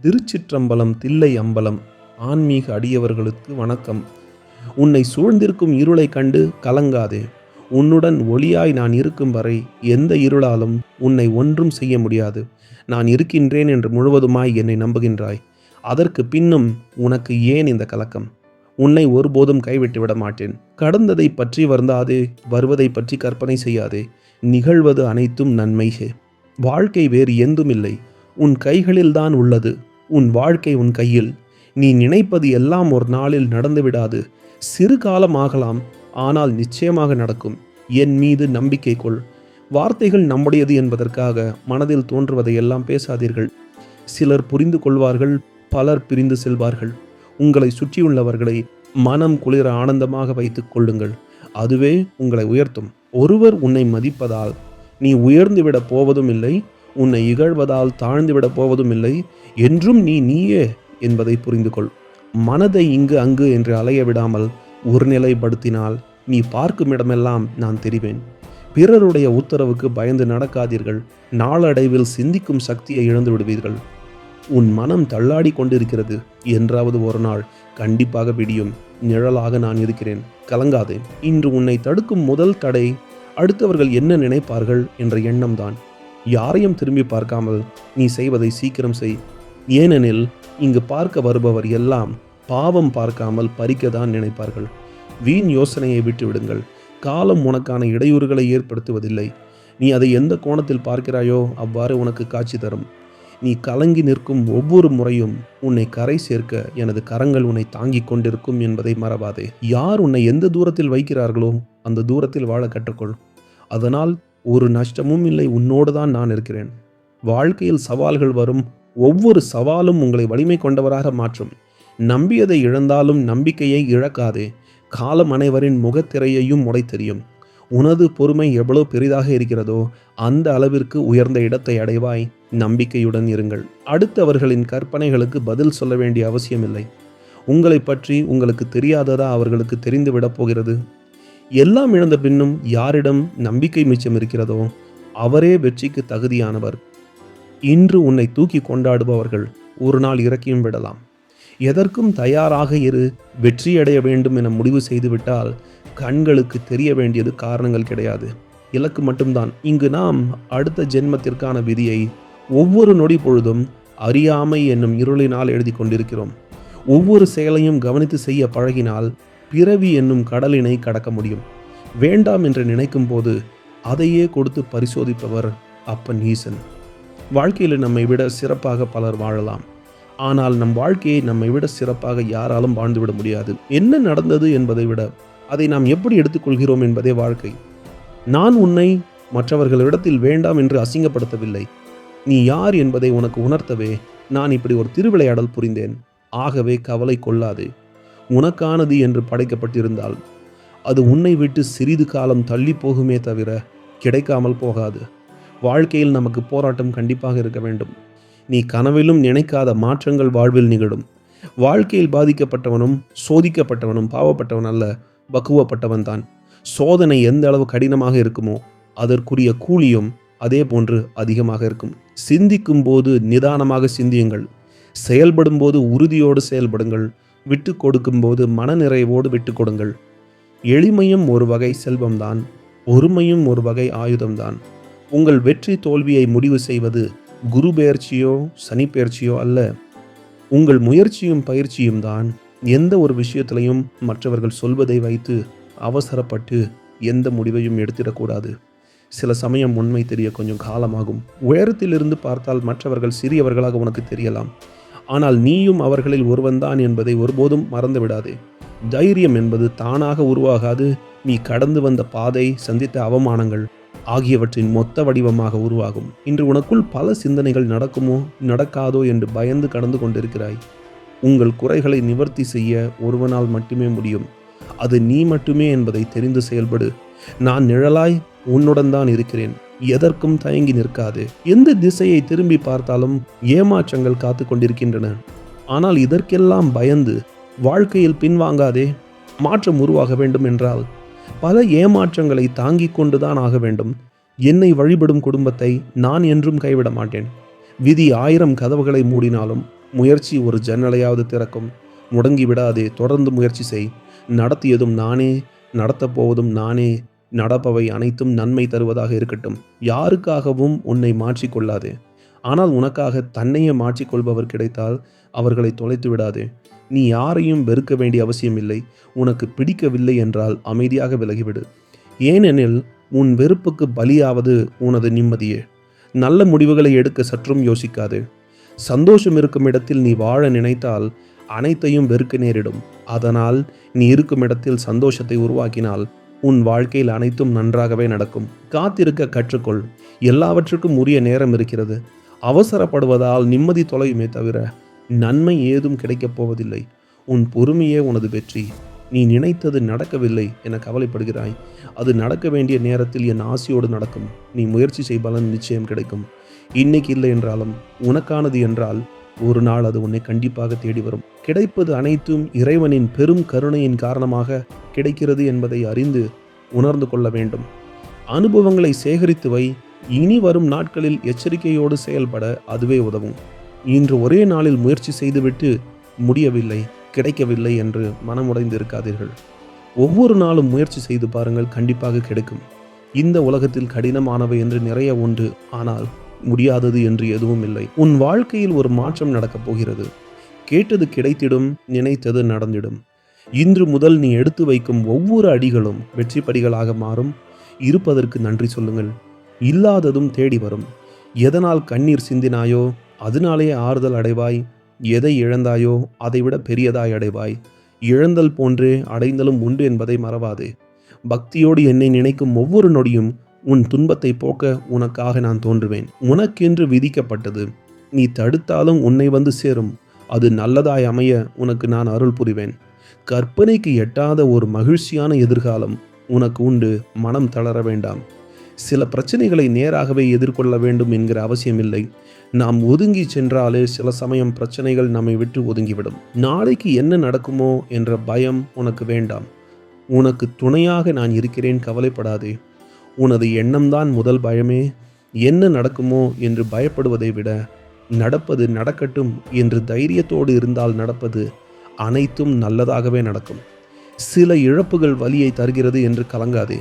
திருச்சிற்றம்பலம் தில்லை அம்பலம். ஆன்மீக அடியவர்களுக்கு வணக்கம். உன்னை சூழ்ந்திருக்கும் இருளை கண்டு கலங்காதே. உன்னுடன் ஒளியாய் நான் இருக்கும் வரை எந்த இருளாலும் உன்னை ஒன்றும் செய்ய முடியாது. நான் இருக்கின்றேன் என்று முழுவதுமாய் என்னை நம்புகின்றாய். அதற்கு பின்னும் உனக்கு ஏன் இந்த கலக்கம்? உன்னை ஒருபோதும் கைவிட்டு விட மாட்டேன். கடந்ததை பற்றி வருந்தாதே, வருவதை பற்றி கற்பனை செய்யாதே. நிகழ்வது அனைத்தும் நன்மையே. வாழ்க்கை வேறு எந்துமில்லை, உன் கைகளில்தான் உள்ளது. உன் வாழ்க்கை உன் கையில். நீ நினைப்பது எல்லாம் ஒரு நாளில் நடந்துவிடாது. சிறு காலம் ஆகலாம், ஆனால் நிச்சயமாக நடக்கும். என் மீது நம்பிக்கை கொள். வார்த்தைகள் நம்முடையது என்பதற்காக மனதில் தோன்றுவதையெல்லாம் பேசாதீர்கள். சிலர் புரிந்து கொள்வார்கள், பலர் பிரிந்து செல்வார்கள். உங்களை சுற்றியுள்ளவர்களை மனம் குளிர ஆனந்தமாக வைத்துக் கொள்ளுங்கள். அதுவே உங்களை உயர்த்தும். ஒருவர் உன்னை மதிப்பதால் நீ உயர்ந்துவிடப் போவதும் இல்லை, உன்னை இகழ்வதால் தாழ்ந்துவிடப் போவதும் இல்லை. என்றும் நீயே என்பதை புரிந்து கொள். மனதை இங்கு அங்கு என்று அலைய விடாமல் ஒருநிலைப்படுத்தினால் நீ பார்க்கும் இடமெல்லாம் நான் தெரிவேன். பிறருடைய உத்தரவுக்கு பயந்து நடக்காதீர்கள். நாளடைவில் சிந்திக்கும் சக்தியை இழந்து விடுவீர்கள். உன் மனம் தள்ளாடி கொண்டிருக்கிறது. என்றாவது ஒரு நாள் கண்டிப்பாக விடியும். நிழலாக நான் இருக்கிறேன், கலங்காதே. இன்று உன்னை தடுக்கும் முதல் தடை அடுத்தவர்கள் என்ன நினைப்பார்கள் என்ற எண்ணம்தான். யாரையும் திரும்பி பார்க்காமல் நீ செய்வதை சீக்கிரம் செய். ஏனெனில் இங்கு பார்க்க வருபவர் எல்லாம் பாவம் பார்க்காமல் பறிக்கத்தான் நினைப்பார்கள். வீண் யோசனையை விட்டு விடுங்கள். காலம் உனக்கான இடையூறுகளை ஏற்படுத்துவதில்லை. நீ அதை எந்த கோணத்தில் பார்க்கிறாயோ அவ்வாறு உனக்கு காட்சி தரும். நீ கலங்கி நிற்கும் ஒவ்வொரு முறையும் உன்னை கரை சேர்க்க எனது கரங்கள் உன்னை தாங்கிக் கொண்டிருக்கும் என்பதை மறவாதே. யார் உன்னை எந்த தூரத்தில் வைக்கிறார்களோ அந்த தூரத்தில் வாழ கற்றுக்கொள். அதனால் ஒரு நஷ்டமும் இல்லை, உன்னோடு தான் நான் இருக்கிறேன். வாழ்க்கையில் சவால்கள் வரும். ஒவ்வொரு சவாலும் உங்களை வலிமை கொண்டவராக மாற்றும். நம்பியதை இழந்தாலும் நம்பிக்கையை இழக்காதே. காலம் அனைவரின் முகத்திரையையும் உடைத்தெறியும். உனது பொறுமை எவ்வளவு பெரிதாக இருக்கிறதோ அந்த அளவிற்கு உயர்ந்த இடத்தை அடைவாய். நம்பிக்கையுடன் இருங்கள். அடுத்தவர்களின் கற்பனைகளுக்கு பதில் சொல்ல வேண்டிய அவசியமில்லை. உங்களை பற்றி உங்களுக்கு தெரியாததா அவர்களுக்கு தெரிந்துவிடப் போகிறது? எல்லாம் இழந்த பின்னும் யாரிடம் நம்பிக்கை மிச்சம் இருக்கிறதோ அவரே வெற்றிக்கு தகுதியானவர். இன்று உன்னை தூக்கி கொண்டாடுபவர்கள் ஒரு நாள் இறக்கியும் விடலாம். எதற்கும் தயாராக இரு. வெற்றியடைய வேண்டும் என முடிவு செய்துவிட்டால் கண்களுக்கு தெரிய வேண்டியது காரணங்கள் கிடையாது, இலக்கு மட்டும்தான். இங்கு நாம் அடுத்த ஜென்மத்திற்கான விதியை ஒவ்வொரு நொடி பொழுதும் அறியாமை என்னும் இருளினால் எழுதி கொண்டிருக்கிறோம். ஒவ்வொரு செயலையும் கவனித்து செய்ய பழகினால் பிறவி என்னும் கடலினை கடக்க முடியும். வேண்டாம் என்று நினைக்கும் போது அதையே கொடுத்து பரிசோதிப்பவர் அப்பன் ஈசன். வாழ்க்கையில் நம்மை விட சிறப்பாக பலர் வாழலாம், ஆனால் நம் வாழ்க்கையை நம்மை விட சிறப்பாக யாராலும் வாழ்ந்துவிட முடியாது. என்ன நடந்தது என்பதை விட அதை நாம் எப்படி எடுத்துக்கொள்கிறோம் என்பதே வாழ்க்கை. நான் உன்னை மற்றவர்களிடத்தில் வேண்டாம் என்று அசிங்கப்படுத்தவில்லை. நீ யார் என்பதை உனக்கு உணர்த்தவே நான் இப்படி ஒரு திருவிளையாடல் புரிந்தேன். ஆகவே கவலை கொள்ளாதே. உனக்கானது என்று படைக்கப்பட்டிருந்தால் அது உன்னை விட்டு சிறிது காலம் தள்ளி போகுமே தவிர கிடைக்காமல் போகாது. வாழ்க்கையில் நமக்கு போராட்டம் கண்டிப்பாக இருக்க வேண்டும். நீ கனவிலும் நினைக்காத மாற்றங்கள் வாழ்வில் நிகழும். வாழ்க்கையில் பாதிக்கப்பட்டவனும் சோதிக்கப்பட்டவனும் பாவப்பட்டவன் அல்ல, பக்குவப்பட்டவன் தான். சோதனை எந்த அளவு கடினமாக இருக்குமோ அதற்குரிய கூலியும் அதே போன்று அதிகமாக இருக்கும். சிந்திக்கும் போது நிதானமாக சிந்தியுங்கள். செயல்படும் போது உறுதியோடு செயல்படுங்கள். விட்டு கொடுக்கும் போது மனநிறைவோடு விட்டு கொடுங்கள். எளிமையும் ஒரு வகை செல்வம்தான், ஒருமையும் ஒரு வகை ஆயுதம்தான். உங்கள் வெற்றி தோல்வியை முடிவு செய்வது குரு பெயர்ச்சியோ சனி பெயர்ச்சியோ அல்ல, உங்கள் முயற்சியும் பயிற்சியும் தான். எந்த ஒரு விஷயத்திலையும் மற்றவர்கள் சொல்வதை வைத்து அவசரப்பட்டு எந்த முடிவையும் எடுத்திடக்கூடாது. சில சமயம் உண்மை தெரிய கொஞ்சம் காலமாகும். உயரத்திலிருந்து பார்த்தால் மற்றவர்கள் சிறியவர்களாக உனக்கு தெரியலாம், ஆனால் நீயும் அவர்களில் ஒருவன்தான் என்பதை ஒருபோதும் மறந்து விடாதே. தைரியம் என்பது தானாக உருவாகாது. நீ கடந்து வந்த பாதை, சந்தித்த அவமானங்கள் ஆகியவற்றின் மொத்த வடிவமாக உருவாகும். இன்று உனக்குள் பல சிந்தனைகள் நடக்குமோ நடக்காதோ என்று பயந்து கடந்து கொண்டிருக்கிறாய். உங்கள் குறைகளை நிவர்த்தி செய்ய ஒருவனால் மட்டுமே முடியும். அது நீ மட்டுமே என்பதை தெரிந்து செயல்படு. நான் நிழலாய் உன்னுடன் தான் இருக்கிறேன். எதற்கும் தயங்கி நிற்காது. எந்த திசையை திரும்பி பார்த்தாலும் ஏமாற்றங்கள் காத்து கொண்டிருக்கின்றன. ஆனால் இதற்கெல்லாம் பயந்து வாழ்க்கையில் பின்வாங்காதே. மாற்றம் உருவாக வேண்டும் என்றால் பல ஏமாற்றங்களை தாங்கிக் கொண்டுதான் ஆக வேண்டும். என்னை வழிபடும் குடும்பத்தை நான் என்றும் கைவிட மாட்டேன். விதி 1000 கதவுகளை மூடினாலும் முயற்சி ஒரு ஜன்னலையாவது திறக்கும். முடங்கி விடாதே, தொடர்ந்து முயற்சி செய். நடத்தியதும் நானே, நடத்தப் போவதும் நானே. நடப்பவை அனைத்தும் நன்மை தருவதாக இருக்கட்டும். யாருக்காகவும் உன்னை மாற்றிக்கொள்ளாதே. ஆனால் உனக்காக தன்னையே மாற்றிக்கொள்பவர் கிடைத்தால் அவர்களை தொலைத்து விடாதே. நீ யாரையும் வெறுக்க வேண்டிய அவசியமில்லை. உனக்கு பிடிக்கவில்லை என்றால் அமைதியாக விலகிவிடு. ஏனெனில் உன் வெறுப்புக்கு பலியாவது உனது நிம்மதியே. நல்ல முடிவுகளை எடுக்க சற்றும் யோசிக்காதே. சந்தோஷம் இருக்கும் இடத்தில் நீ வாழ நினைத்தால் அனைத்தையும் வெறுக்க நேரிடும். அதனால் நீ இருக்கும் இடத்தில் சந்தோஷத்தை உருவாக்கினால் உன் வாழ்க்கையில் அனைத்தும் நன்றாகவே நடக்கும். காத்திருக்க கற்றுக்கொள். எல்லாவற்றுக்கும் உரிய நேரம் இருக்கிறது. அவசரப்படுவதால் நிம்மதி தொலையுமே தவிர நன்மை ஏதும் கிடைக்கப் போவதில்லை. உன் பொறுமையே உனது வெற்றி. நீ நினைத்தது நடக்கவில்லை என கவலைப்படுகிறாய். அது நடக்க வேண்டிய நேரத்தில் என் ஆசையோடு நடக்கும். நீ முயற்சி செய், பலன் நிச்சயம் கிடைக்கும். இன்னைக்கு இல்லை என்றாலும் உனக்கானது என்றால் ஒரு நாள் அது உன்னை கண்டிப்பாக தேடி வரும். கிடைப்பது அனைத்தும் இறைவனின் பெரும் கருணையின் காரணமாக கிடைக்கிறது என்பதை அறிந்து உணர்ந்து கொள்ள வேண்டும். அனுபவங்களை சேகரித்து வை. இனி வரும் நாட்களில் எச்சரிக்கையோடு செயல்பட அதுவே உதவும். இன்று ஒரே நாளில் முயற்சி செய்துவிட்டு முடியவில்லை, கிடைக்கவில்லை என்று மனமுடைந்து இருக்காதீர்கள். ஒவ்வொரு நாளும் முயற்சி செய்து பாருங்கள், கண்டிப்பாக கிடைக்கும். இந்த உலகத்தில் கடினமானவை என்று நிறைய உண்டு, ஆனால் முடியாதது என்று எதுவும் இல்லை. உன் வாழ்க்கையில் ஒரு மாற்றம் நடக்கப் போகிறது. கேட்டது கிடைத்திடும், நினைத்தது நடந்திடும். இன்று முதல் நீ எடுத்து வைக்கும் ஒவ்வொரு அடிகளும் வெற்றி படிகளாக மாறும். இருப்பதற்கு நன்றி சொல்லுங்கள். இல்லாததும் தேடி வரும். எதனால் கண்ணீர் சிந்தினாயோ அதனாலேயே ஆறுதல் அடைவாய். எதை இழந்தாயோ அதைவிட பெரியதாய் அடைவாய். இழந்தல் போன்றே அடைந்தலும் உண்டு என்பதை மறவாதே. பக்தியோடு என்னை நினைக்கும் ஒவ்வொரு நொடியும் உன் துன்பத்தை போக்க உனக்காக நான் தோன்றுவேன். உனக்கென்று விதிக்கப்பட்டது நீ தடுத்தாலும் உன்னை வந்து சேரும். அது நல்லதாய் அமைய உனக்கு நான் அருள் புரிவேன். கற்பனைக்கு எட்டாத ஒரு மகிழ்ச்சியான எதிர்காலம் உனக்கு உண்டு. மனம் தளர வேண்டாம். சில பிரச்சனைகளை நேராகவே எதிர்கொள்ள வேண்டும் என்கிற அவசியமில்லை. நாம் ஒதுங்கி சென்றாலே சில சமயம் பிரச்சனைகள் நம்மை விட்டு ஒதுங்கிவிடும். நாளைக்கு என்ன நடக்குமோ என்ற பயம் உனக்கு வேண்டாம். உனக்கு துணையாக நான் இருக்கிறேன், கவலைப்படாதே. உனது எண்ணம்தான் முதல் பயமே. என்ன நடக்குமோ என்று பயப்படுவதை விட நடப்பது நடக்கட்டும் என்று தைரியத்தோடு இருந்தால் நடப்பது அனைத்தும் நல்லதாகவே நடக்கும். சில இழப்புகள் வலியை தருகிறது என்று கலங்காதே.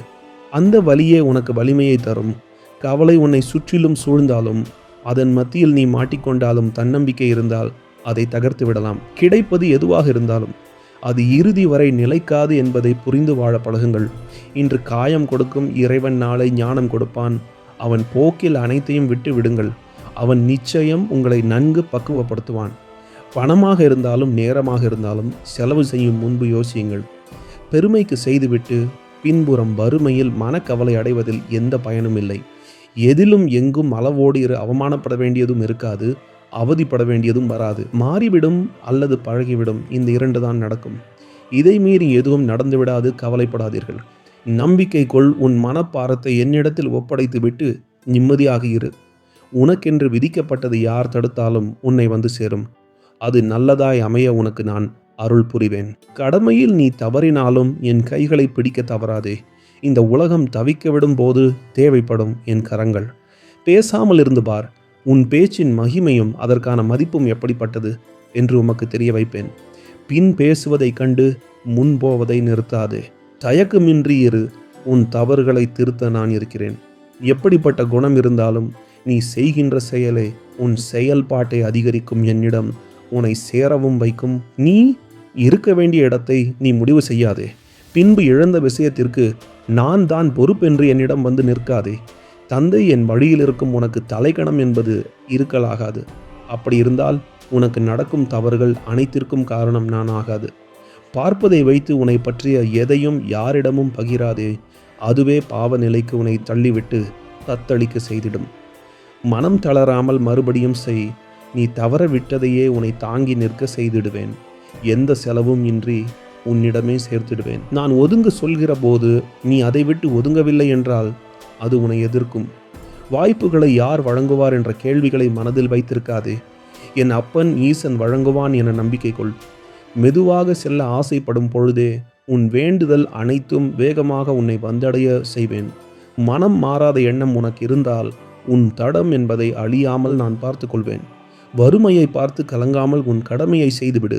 அந்த வலியே உனக்கு வலிமையை தரும். கவலை உன்னை சுற்றிலும் சூழ்ந்தாலும் அதன் மத்தியில் நீ மாட்டிக்கொண்டாலும் தன்னம்பிக்கை இருந்தால் அதை தகர்த்து விடலாம். கிடைப்பது எதுவாக இருந்தாலும் அது இறுதி வரை நிலைக்காது என்பதை புரிந்து வாழ பழகுங்கள். இன்று காயம் கொடுக்கும் இறைவன் நாளை ஞானம் கொடுப்பான். அவன் போக்கில் அனைத்தையும் விட்டு விடுங்கள். அவன் நிச்சயம் உங்களை நன்கு பக்குவப்படுத்துவான். பணமாக இருந்தாலும் நேரமாக இருந்தாலும் செலவு செய்யும் முன்பு யோசியுங்கள். பெருமைக்கு செய்துவிட்டு பின்புறம் வறுமையில் மனக்கவலை அடைவதில் எந்த பயனும் இல்லை. எதிலும் எங்கும் அளவோடு அவமானப்பட வேண்டியதும் இருக்காது, அவதிப்பட வேண்டியதும் வராது. மாறிவிடும் அல்லது பழகிவிடும், இந்த இரண்டு தான் நடக்கும். இதை மீறி எதுவும் நடந்துவிடாது, கவலைப்படாதீர்கள். நம்பிக்கை கொள். உன் மனப்பாரத்தை என்னிடத்தில் ஒப்படைத்து விட்டு நிம்மதியாக இரு. உனக்கென்று விதிக்கப்பட்டது யார் தடுத்தாலும் உன்னை வந்து சேரும். அது நல்லதாய் அமைய உனக்கு நான் அருள் புரிவேன். கடமையில் நீ தவறினாலும் என் கைகளை பிடிக்க தவறாதே. இந்த உலகம் தவிக்க விடும் போது தேவைப்படும் என் கரங்கள். பேசாமல் இருந்து பார். உன் பேச்சின் மகிமையும் அதற்கான மதிப்பும் எப்படிப்பட்டது என்று உமக்கு தெரிய வைப்பேன். பின் பேசுவதை கண்டு முன் போவதை நிறுத்தாதே. தயக்கமின்றி இரு. உன் தவறுகளை திருத்த நான் இருக்கிறேன். எப்படிப்பட்ட குணம் இருந்தாலும் நீ செய்கின்ற செயலே உன் செயல்பாட்டை அதிகரிக்கும். என்னிடம் உன்னை சேரவும் வைக்கும். நீ இருக்க வேண்டிய இடத்தை நீ முடிவு செய்யாதே. பின்பு இழந்த விஷயத்திற்கு நான் தான் பொறுப்பென்று என்னிடம் வந்து நிற்காதே. தந்தை என் வழியில் இருக்கும் உனக்கு தலைக்கணம் என்பது இருக்கலாகாது. அப்படி இருந்தால் உனக்கு நடக்கும் தவறுகள் அனைத்திற்கும் காரணம் நான் ஆகாது. பார்ப்பதை வைத்து உன்னை பற்றிய எதையும் யாரிடமும் பகிராதே. அதுவே பாவ நிலைக்கு உன்னை தள்ளிவிட்டு தத்தளிக்க செய்திடும். மனம் தளராமல் மறுபடியும் செய். நீ தவற விட்டதையே உன்னை தாங்கி நிற்க செய்திடுவேன். எந்த செலவும் இன்றி உன்னிடமே சேர்த்திடுவேன். நான் ஒதுங்க சொல்கிற போது நீ அதை விட்டு ஒதுங்கவில்லை என்றால் அது உன்னை எதிர்க்கும். வாய்ப்புகளை யார் வழங்குவார் என்ற கேள்விகளை மனதில் வைத்திருக்காதே. என் அப்பன் ஈசன் வழங்குவான் என நம்பிக்கை கொள். மெதுவாக செல்ல ஆசைப்படும் பொழுதே உன் வேண்டுதல் அனைத்தும் வேகமாக உன்னை வந்தடைய செய்வேன். மனம் மாறாத எண்ணம் உனக்கு இருந்தால் உன் தடம் என்பதை அழியாமல் நான் பார்த்து கொள்வேன். வறுமையை பார்த்து கலங்காமல் உன் கடமையை செய்துவிடு.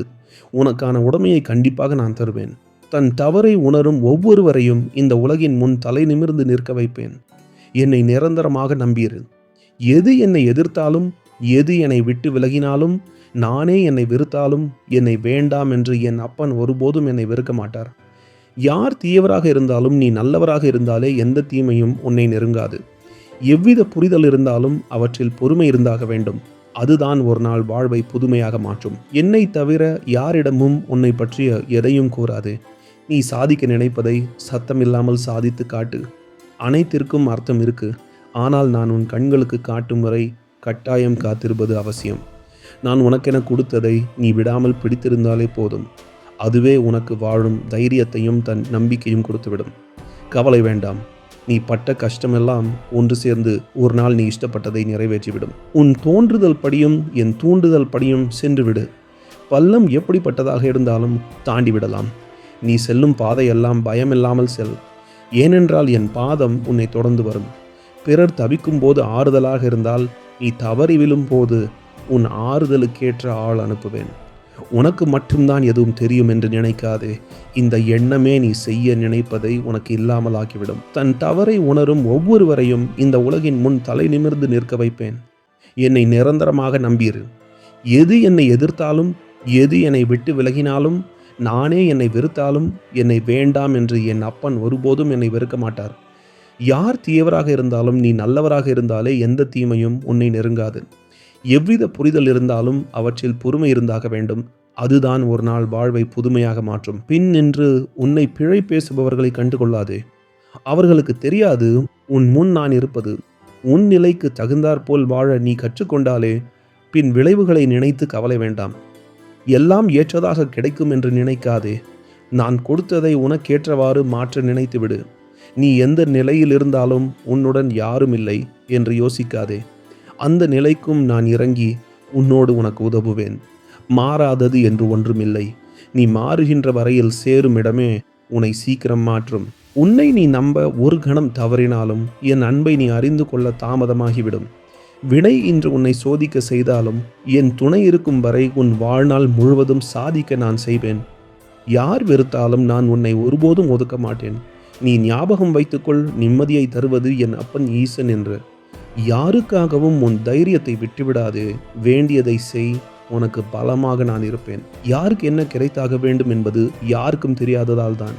உனக்கான உடைமையை கண்டிப்பாக நான் தருவேன். தன் தவறை உணரும் ஒவ்வொருவரையும் இந்த உலகின் முன் தலை நிமிர்ந்து நிற்க வைப்பேன். என்னை நிரந்தரமாக நம்பியிரு. எது என்னை எதிர்த்தாலும், எது என்னை விட்டு விலகினாலும், நானே என்னை வெறுத்தாலும், என்னை வேண்டாம் என்று என் அப்பன் ஒருபோதும் என்னை வெறுக்க மாட்டார். யார் தீயவராக இருந்தாலும் நீ நல்லவராக இருந்தாலே எந்த தீமையும் உன்னை நெருங்காது. எவ்வித புரிதல் இருந்தாலும் அவற்றில் பொறுமை இருந்தாக வேண்டும். அதுதான் ஒரு நாள் வாழ்வை புதுமையாக மாற்றும். என்னை தவிர யாரிடமும் உன்னை பற்றிய எதையும் கூறாது. நீ சாதிக்க நினைப்பதை சத்தமில்லாமல் சாதித்து காட்டு. அனைத்திற்கும் அர்த்தம் இருக்கு. ஆனால் நான் உன் கண்களுக்கு காட்டும் வரை கட்டாயம் காத்திருப்பது அவசியம். நான் உனக்கென கொடுத்ததை நீ விடாமல் பிடித்திருந்தாலே போதும். அதுவே உனக்கு வாழும் தைரியத்தையும் தன் நம்பிக்கையும் கொடுத்துவிடும். கவலை வேண்டாம். நீ பட்ட கஷ்டமெல்லாம் ஒன்று சேர்ந்து ஒரு நாள் நீ இஷ்டப்பட்டதை நிறைவேற்றிவிடும். உன் தோன்றுதல் படியும் என் தூண்டுதல் படியும் சென்றுவிடு. பள்ளம் எப்படிப்பட்டதாக இருந்தாலும் தாண்டிவிடலாம். நீ செல்லும் பாதையெல்லாம் பயமில்லாமல் செல். ஏனென்றால் என் பாதம் உன்னை தொடர்ந்து வரும். பிறர் தவிக்கும் போது ஆறுதலாக இருந்தால், நீ தவறி விழும் போது உன் ஆறுதலுக்கேற்ற ஆள் அனுப்புவேன். உனக்கு மட்டும்தான் எதுவும் தெரியும் என்று நினைக்காதே. இந்த எண்ணமே நீ செய்ய நினைப்பதை உனக்கு இல்லாமல் ஆக்கிவிடும். தன் தவறை உணரும் ஒவ்வொருவரையும் இந்த உலகின் முன் தலை நிமிர்ந்து நிற்க வைப்பேன். என்னை நிரந்தரமாக நம்பியிரு. எது என்னை எதிர்த்தாலும், எது என்னை விட்டு விலகினாலும், நானே என்னை வெறுத்தாலும், என்னை வேண்டாம் என்று என் அப்பன் ஒருபோதும் என்னை வெறுக்க மாட்டார். யார் தீயவராக இருந்தாலும் நீ நல்லவராக இருந்தாலே எந்த தீமையும் உன்னை நெருங்காது. எவ்வித புரிதல் இருந்தாலும் அவற்றில் பொறுமை இருந்தாக வேண்டும். அதுதான் ஒரு நாள் வாழ்வை புதுமையாக மாற்றும். பின் நின்று உன்னை பிழை பேசுபவர்களை கண்டுகொள்ளாதே. அவர்களுக்கு தெரியாது உன் முன் நான் இருப்பது. உன் நிலைக்கு தகுந்தாற்போல் வாழ நீ கற்றுக்கொண்டாலே பின் விளைவுகளை நினைத்து கவலை வேண்டாம். எல்லாம் ஏற்றதாக கிடைக்கும் என்று நினைக்காதே. நான் கொடுத்ததை உனக்கேற்றவாறு மாற்ற நினைத்துவிடு. நீ எந்த நிலையில் இருந்தாலும் உன்னுடன் யாரும் இல்லை என்று யோசிக்காதே. அந்த நிலைக்கும் நான் இறங்கி உன்னோடு உனக்கு உதவுவேன். மாறாதது என்று ஒன்றுமில்லை. நீ மாறுகின்ற வரையில் சேரும் இடமே உன்னை சீக்கிரம் மாற்றும். உன்னை நீ நம்ப ஒரு கணம் தவறினாலும் என் அன்பை நீ அறிந்து கொள்ள தாமதமாகிவிடும். வினை இன்று உன்னை சோதிக்க செய்தாலும் என் துணை இருக்கும் வரை உன் வாழ்நாள் முழுவதும் சாதிக்க நான் செய்வேன். யார் வெறுத்தாலும் நான் உன்னை ஒருபோதும் ஒதுக்க மாட்டேன். நீ ஞாபகம் வைத்துக்கொள், நிம்மதியை தருவது என் அப்பன் ஈசன் என்று. யாருக்காகவும் உன் தைரியத்தை விட்டுவிடாது. வேண்டியதை செய். உனக்கு பலமாக நான் இருப்பேன். யாருக்கு என்ன கிடைத்தாக வேண்டும் என்பது யாருக்கும் தெரியாததால் தான்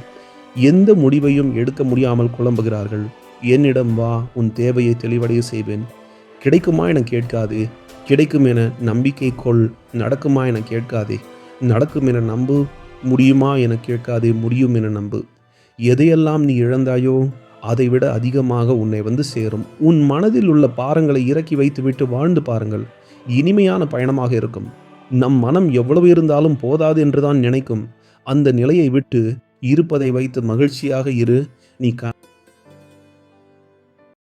எந்த முடிவையும் எடுக்க முடியாமல் குழம்புகிறார்கள். என்னிடம் வா, உன் தேவையை தெளிவடைய செய்வேன். கிடைக்குமா என கேட்காதே. கிடைக்கும் என நம்பிக்கை கொள். நடக்குமா என கேட்காதே. நடக்கும் என நம்பு. முடியுமா என கேட்காதே. முடியும் என நம்பு. எதையெல்லாம் நீ இழந்தாயோ அதைவிட அதிகமாக உன்னை வந்து சேரும். உன் மனதில் உள்ள பாரங்களை இறக்கி வைத்துவிட்டு வாழ்ந்து பாருங்கள். இனிமையான பயணமாக இருக்கும். நம் மனம் எவ்வளவு இருந்தாலும் போதாது என்றுதான் நினைக்கும். அந்த நிலையை விட்டு இருப்பதை வைத்து மகிழ்ச்சியாக இரு. நீ